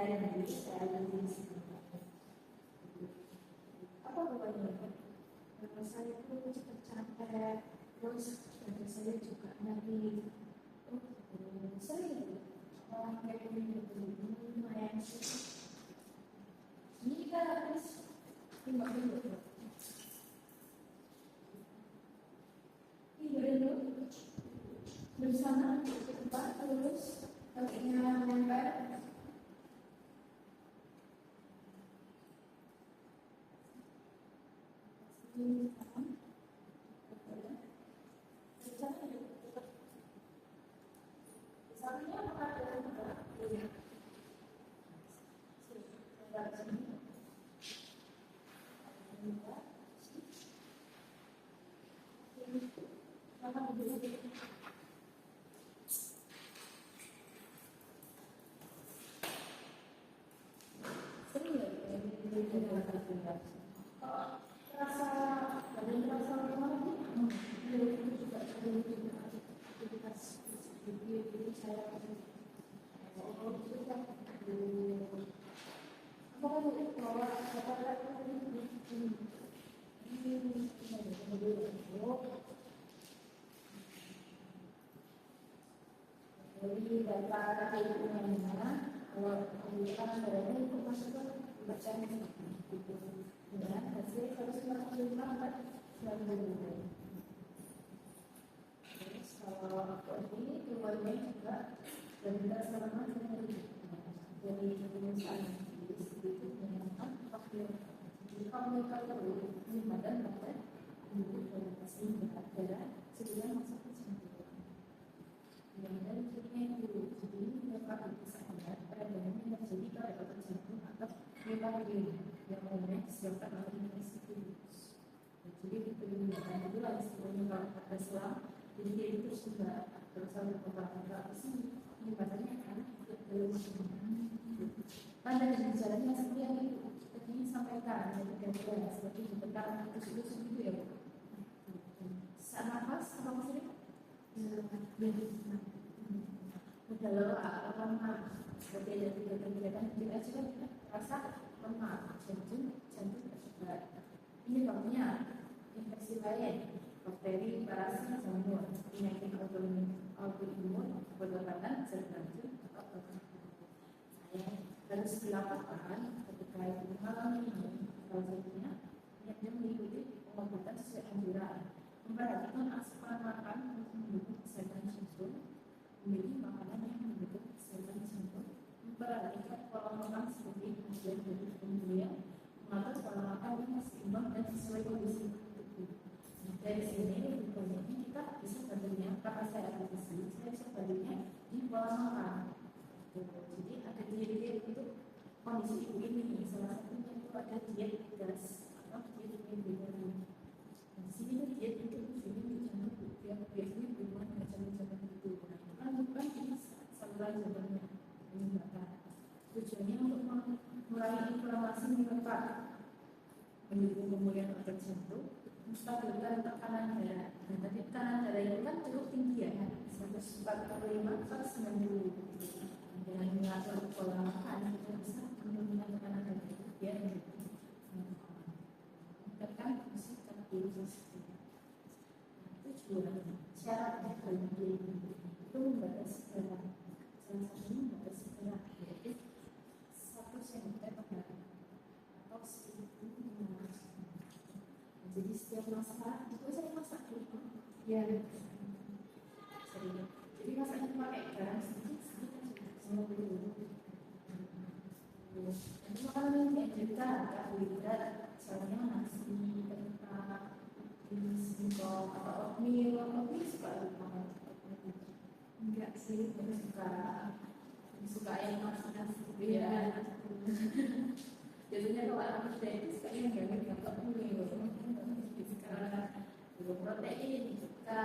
Apa pokoknya? Saya tuh cepat capek, terus saya juga nanti sering orang kayak gini lumayan sih. Ini kan habis 5 menit. Tidur dulu bersama cepat terus kakinya menempel. Jadi data kehidupan yang mana kalau kehidupan berada itu masuk ke bacaan dengan hasil 145 terus kalau ini keluarnya juga berbeda sama dengan jadi misalnya itu menyenangkan waktu kalau perlu dan dapat untuk verifikasi berat sesuai masa kesembuhan. Dan jadinya itu jadi dapat dipisahkan perbedaan yang terjadi pada otot jantung atau myokardium yang umumnya disebabkan oleh infeksi virus. Jadi diperingatkan itu lah istilahnya kalau pada selang jadi dia itu sudah berusaha berkata-kata sih bahannya kan belum pada bicaranya seperti yang itu tadi sampaikan dari gambaran seperti di tentang itu gitu ya. Saat nafas apa maksudnya? Udah lemah seperti ada kegiatan kita juga rasa lemah jantung tersebar. Ini contohnya infeksi lain bakteri, parasit, jamur, penyakit autoimun, obat-obatan, jantung atau saya harus dilakukan ketika itu mengalami salah satunya yang mengikuti pengobatan sesuai anjuran. Memperhatikan asupan makan untuk mendukung kesehatan jantung, memilih makanan yang mendukung kesehatan jantung, memperhatikan pola makan seperti bagian dari pembelian, mengatur pola makan yang seimbang dan sesuai kondisi tubuh. Dari sini rupanya kita bisa baginya karena saya akan kesini, saya bisa baginya di pola makan. Jadi ada diet untuk kondisi ibu ini, salah satunya itu ada diet gas atau diet vegetarian. Di sini diet itu sini jangan yang biasanya bukan macam-macam itu. Kan ini saluran jalannya menyebabkan tujuannya untuk mengurangi inflamasi menyebabkan mendukung pemulihan otot jantung, menstabilkan tekanan darah. Dan tadi tekanan darah itu kan cukup tinggi ya, 145/190. Dengan mengatur pola makan kita bisa menurunkan tekanan darah biar meningkatkan fungsi kardiovaskular. Tujuan syaratnya kalau itu membatasi berat, salah satunya membatasi berat yaitu 1 cm per hari atau 1.500. Jadi setiap masak itu saya masak dulu ya sering. Jadi masaknya pakai garam sedikit semua dulu. Nanti makanan yang kita karbohidrat, misalnya nasi, kentang, singkong atau oatmeal suka makan. Enggak sih, suka yang nasi ya. Biasanya kalau anak muda itu suka yang gak oatmeal. Sekarang protein, suka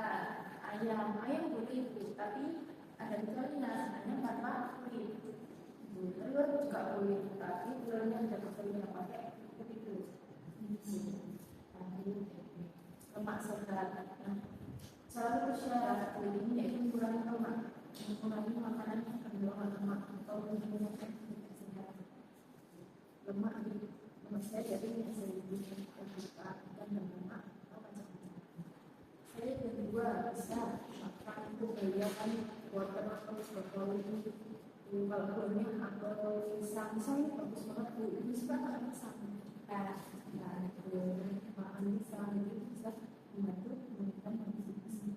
ayam boleh itu, tapi ada telurnya hanya karena kulit. Telur juga boleh, tapi telurnya ada telurnya pakai itu. Lemak sehat. Salah satu syarat ini yaitu mengurangi lemak, mengurangi makanan yang kandungan lemak atau menggunakan sehat. lemak saya jadi yang saya lebih terbuka dan lemak atau macam-macam. Saya kedua bisa makan itu beliau kan wortel atau brokoli kalau kuning atau pisang bagus banget bu, ini suka makan pisang makan pisang itu bisa membantu menurunkan kondisi pisang.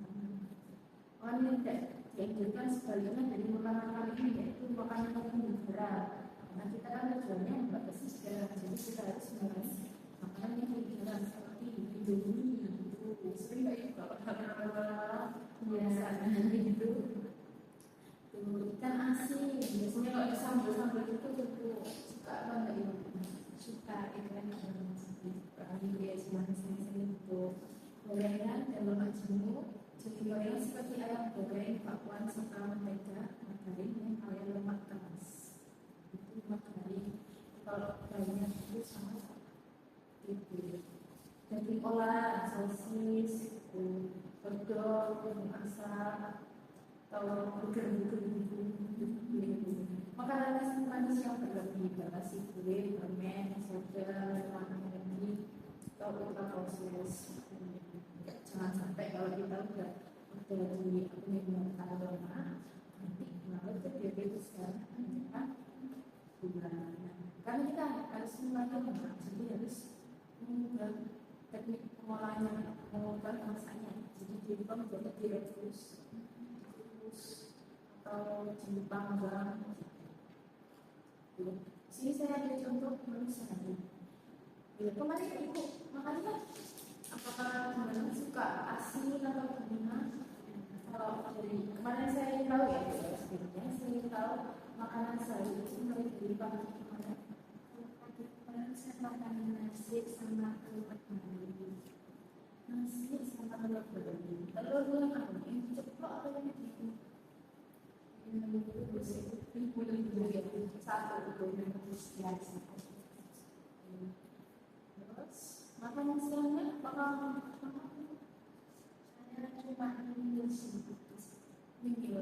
Orang yang tidak dianjurkan sebaliknya dari makanan kali ini yaitu makanan yang berat. Nah kita kan tujuannya membatasi segala, jadi kita harus mengurangi makanan yang berat seperti indomie itu sering nggak itu kalau kebiasaan gitu. Ikan asin, biasanya kalau ada sambal itu suka banget itu, suka ikan dia manis-manis itu gorengan dan lemak jenuh. Jadi gorengan seperti ayam goreng, bakwan, serta mentega, margarin yang kaya lemak keras. Itu margarin. Kalau banyak itu sama itu. Daging olahan, sosis, bedol, masak, atau burger. Makanan manis yang berlebih, batasi kue, permen, soda, energi, atau ultra proses. Jangan sampai kalau kita udah di minum aroma nanti malah diabetes kan gula. Karena kita harus mengatur, jadi harus mengubah teknik pengolahannya, mengubah masaknya. Jadi diubah menjadi direbus atau dipanggang. Sini saya ada contoh menu sehari. Kemarin ibu makannya apakah teman-teman suka asin atau gimana? Kalau dari kemarin saya ingin tahu ya, sebelumnya saya ingin tahu makanan sehari itu mulai dari pagi kemarin. Kemarin saya makan nasi sama telur bali. Nasi sama telur bali. Telur yang apa? Yang ceplok atau yang itu? Yang itu satu itu yang biasa. Makanan siangnya bakal saya cuma minum sedikit. Ini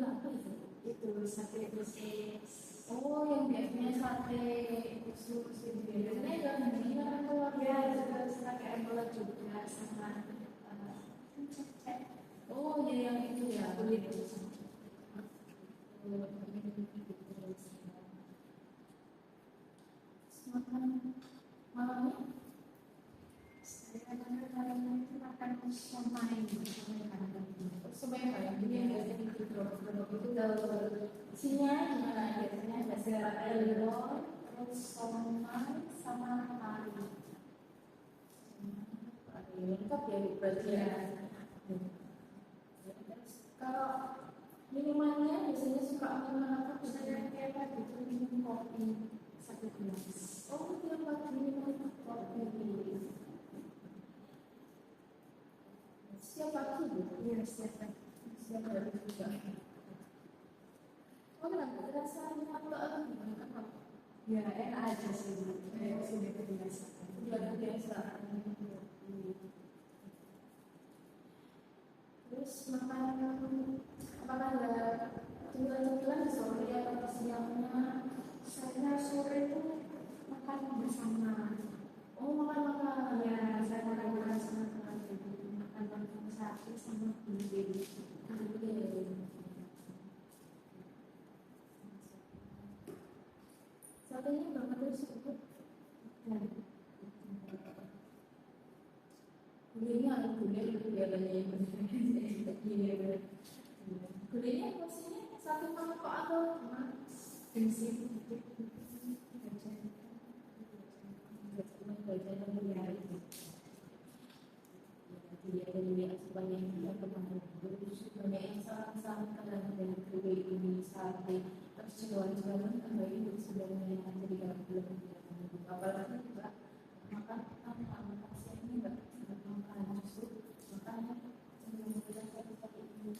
apa itu? Itu sate sosis. Oh, yang biasanya sate usus itu. Biasanya yang ini kan keluarga juga sate embola juga sama. Oh, ya yang itu ya kulit itu. Malamnya makan somai supaya kayak gini yang jadi produk itu isinya gimana biasanya ada telur terus somai sama pari lengkap ya berarti ya. Kalau minumannya biasanya suka minuman apa? Biasanya kayak gitu minum kopi 1 gelas. Oh tiap pagi minum kopi. Setiap pagi bu? Iya setiap pagi. Setiap hari juga. Oh kenapa? Rasanya apa? Gimana? Ya enak aja sih. Sudah kebiasaan. Sudah kebiasaan. Terus makan apakah ada cemilan-cemilan di sore atau di siangnya? Saya sore itu makan bersama. Oh makan ya saya makan sama makan sate sama bumbu. Satenya berapa terus cukup? Gulanya ada gulanya gulanya porsinya 1 mangkok atau bensin dia banyak yang banyak yang sama dengan gulai ini sate terus jualan kembali sebenarnya yang ada di dalam bulan apalagi juga makan ini enggak makan justru makanya sebelum kita seperti ini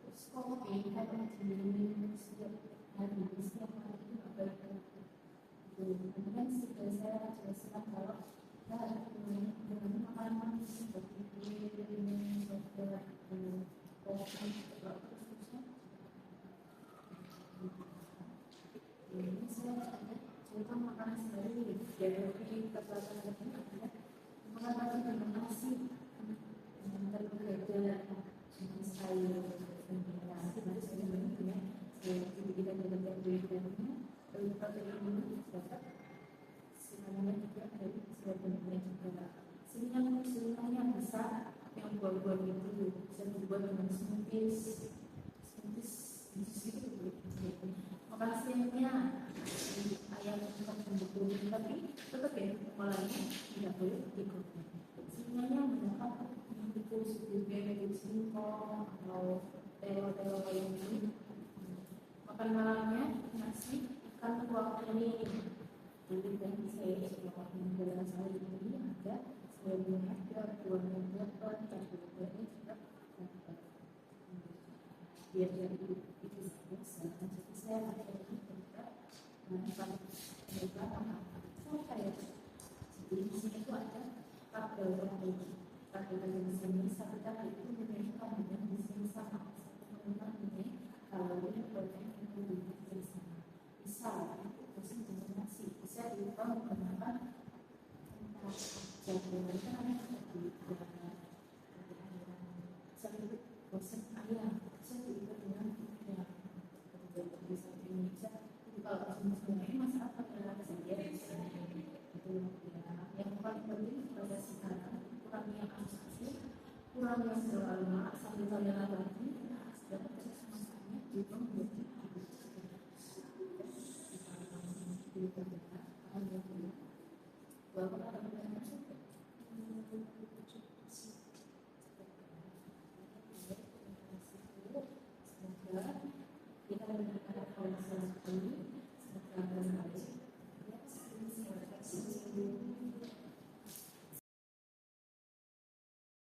terus kopi kadang diminum setiap hari itu apa kemudian sudah saya jelaskan kalau dengan makanan seperti kue, soda, kopi, terusnya ini saya Kita makan sendiri dari kekuatan ini ada makan dengan nasi yang berbeda dengan sayur dan nasi baru sebenarnya ya jadi kita dapat berbedanya kalau protein ini dapat sebenarnya juga dari sebenarnya juga sinyalnya besar yang buah-buah itu bisa dibuat dengan smoothies itu makan siangnya ayam untuk mendukung tapi tetap ya polanya tidak boleh diikuti sebenarnya mendapat mendukung suku bebek singkong atau telo-telo kayak ini makan malamnya nasi ikan kuah ini jadi kan saya sekolah menjalan saya ini ada sebelumnya ada buahnya berapa tapi ini juga biar jadi itu saja saya ada ini juga manfaat saya jadi di sini itu ada tabel di sini satu tabel itu menunjukkan dengan di sini sama menunjukkan ini kalau ini protein itu di sana bisa itu posisi determinasi bisa diubah menggunakan jawaban kan seperti satu proses ayam bisa diubah dengan yang bisa Indonesia kalau semua ini masalah adalah saja itu yang paling penting pada sekarang kurangnya asumsi kurangnya selama sambil kalian lagi dapat masalahnya juga menjadi bahwa